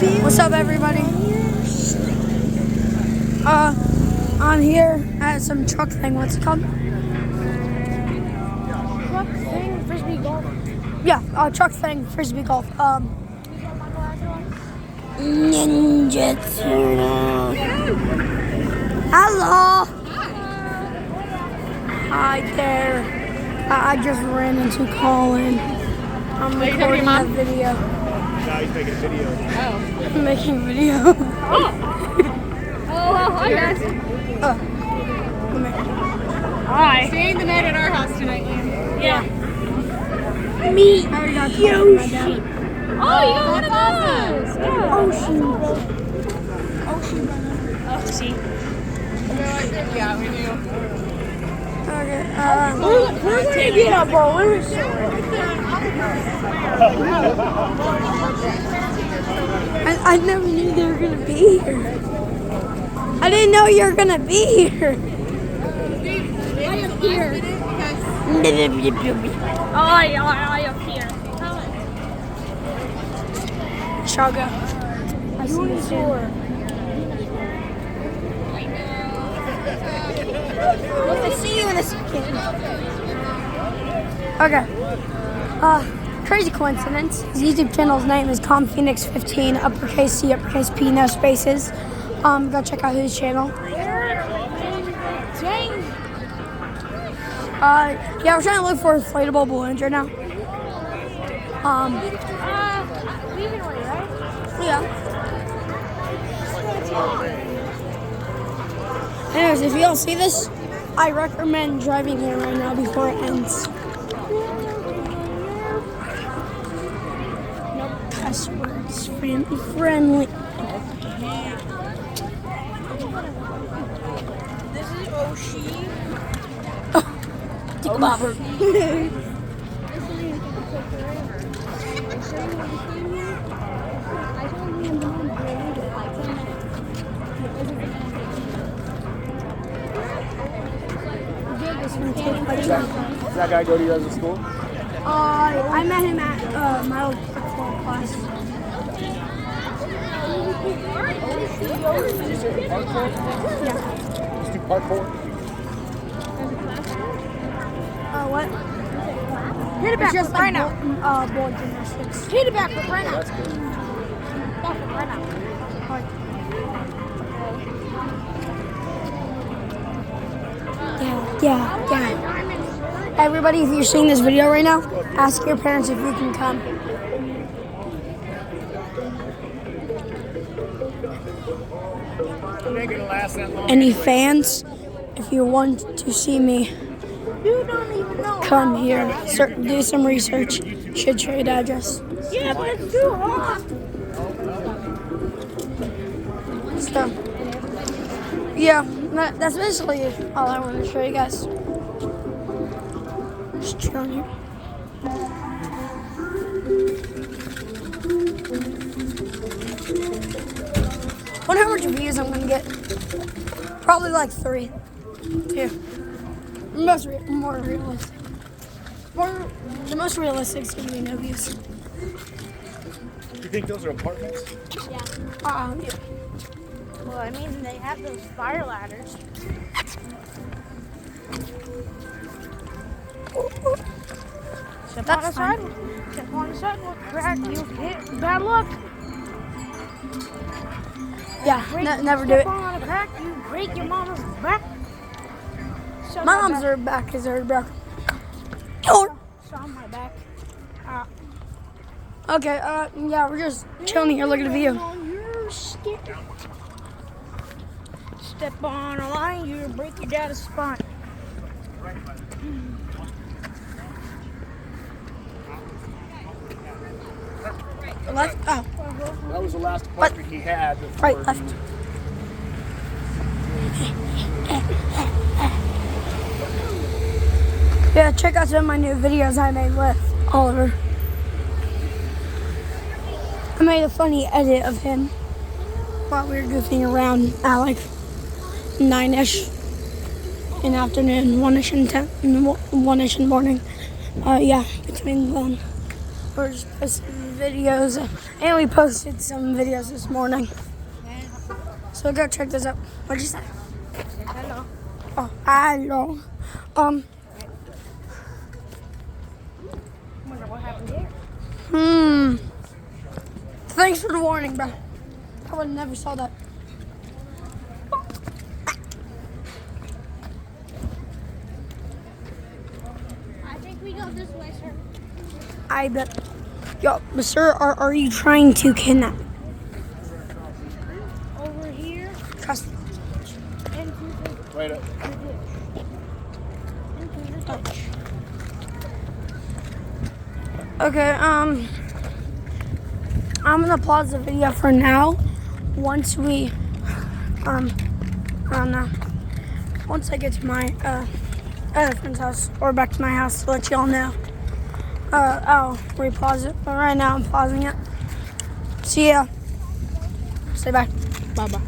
What's up, everybody? I'm here at some truck thing. What's it called? Truck thing, frisbee golf. Yeah, truck thing, frisbee golf. Ninja Turtle. Hello. Hi there. I just ran into Colin. I'm recording a video. No, he's making a video. Oh. I'm making a video. Oh, well, hi guys. Hi. Staying the night at our house tonight, Ian. Yeah. Me, Yoshi. Oh, you got one of those. Yeah. Ocean. Yeah, we do. Okay. We're gonna get up, bro. I never knew they were gonna be here. I didn't know you were gonna be here. I am here. I am here. Shall go. I see you soon. I'll see you in a second. Okay. Crazy coincidence. His YouTube channel's name is ComPhoenix15, uppercase C, uppercase P, no spaces. Go check out his channel. Dang. Yeah, we're trying to look for inflatable balloons right now. Legally, right? Yeah. Anyways, if you don't see this, I recommend driving here right now before it ends. No passwords, friendly. This is Oshi. Dick bobber. Does that guy go to you guys' school? I met him at my old football class. Did you say parkour? Yeah. Just do parkour? What? Hit it back Just right now. Ball gymnastics. Hit it back right now. That's good. Back right now. Yeah. Everybody, if you're seeing this video right now, ask your parents if you can come. It ain't gonna last that long. Any fans, if you want to see me, You don't even know. come here. Do some research. Should trade address. Yeah, but it's too hot. So, yeah, that's basically all I want to show you guys. Just chilling here. Wonder how much views I'm gonna get. Probably like 3. 2. More realistic. The most realistic is gonna be no views. You think those are apartments? Yeah. Yeah. Well, I mean, they have those fire ladders. Step on the That's fine. sidewalk. Step on the sidewalk. Crack. You hit. Bad luck. Yeah, never do it. Step on a crack. You break your mama's back. So My mom's back is her broken. So on my back. Okay, yeah, we're just chilling here looking at the view. You're scared. Step on a line, you break your dad's spine. Left? Oh, That was the last apartment he had before right, he- left. Yeah, check out some of my new videos I made with Oliver. I made a funny edit of him while we were goofing around at like 9-ish in the afternoon, 1-ish in 1-ish in the morning. Yeah, between then. We're just posting videos, and we posted some videos this morning. So go check those out. What'd you say? Hello. Oh, I know. Wonder what happened here. Thanks for the warning, bro. I would never saw that. I think we go this way, sir. I bet. Yo, but sir, are you trying to kidnap? Over here. Trust me. And to the Wait up. Okay, I'm gonna pause the video for now. Once we, I don't know. Once I get to my other friend's house or back to my house to let y'all know, I'll re-pause it. But right now I'm pausing it. See ya. Say bye. Bye-bye.